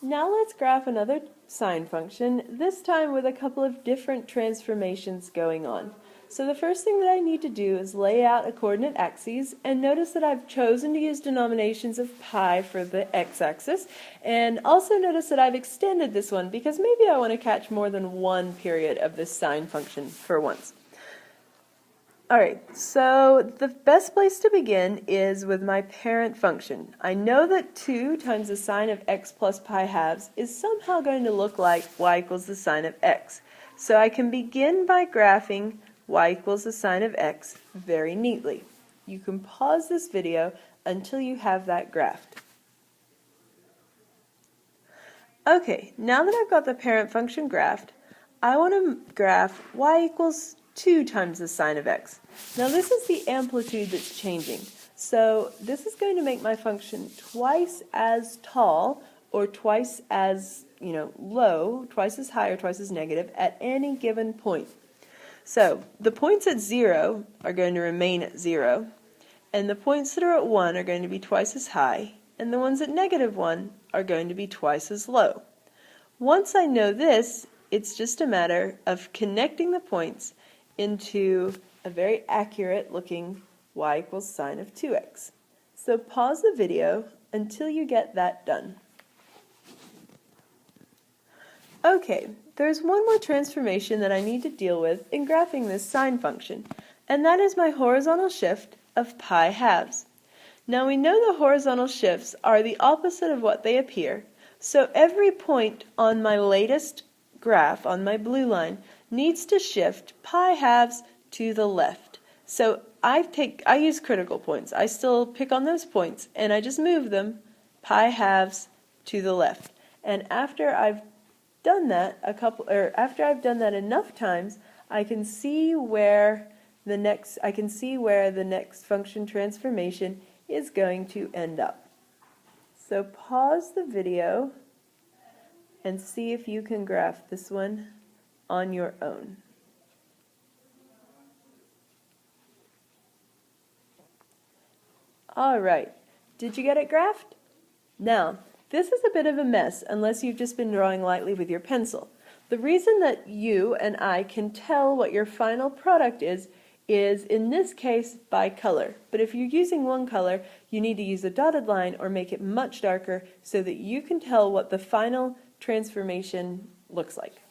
Now let's graph another sine function, this time with a couple of different transformations going on. So the first thing that I need to do is lay out a coordinate axes, and notice that I've chosen to use denominations of pi for the x-axis, and also notice that I've extended this one because maybe I want to catch more than one period of this sine function for once. Alright, so the best place to begin is with my parent function. I know that 2 times the sine of x plus pi halves is somehow going to look like y equals the sine of x. So I can begin by graphing y equals the sine of x very neatly. You can pause this video until you have that graphed. Okay, now that I've got the parent function graphed, I want to graph y equals 2 times the sine of x. Now this is the amplitude that's changing. So this is going to make my function twice as tall or twice as, low, twice as high or twice as negative at any given point. So the points at 0 are going to remain at 0, and the points that are at 1 are going to be twice as high, and the ones at -1 are going to be twice as low. Once I know this, it's just a matter of connecting the points into a very accurate looking y equals sine of 2x. So pause the video until you get that done. Okay, there's one more transformation that I need to deal with in graphing this sine function, and that is my horizontal shift of pi halves. Now we know the horizontal shifts are the opposite of what they appear, so every point on my latest graph, on my blue line, needs to shift pi halves to the left. So I use critical points. I still pick on those points and I just move them pi halves to the left. And after I've done that enough times, I can see where the next function transformation is going to end up. So pause the video and see if you can graph this one on your own. Alright, did you get it graphed? Now, this is a bit of a mess unless you've just been drawing lightly with your pencil. The reason that you and I can tell what your final product is in this case by color. But if you're using one color, you need to use a dotted line or make it much darker so that you can tell what the final transformation looks like.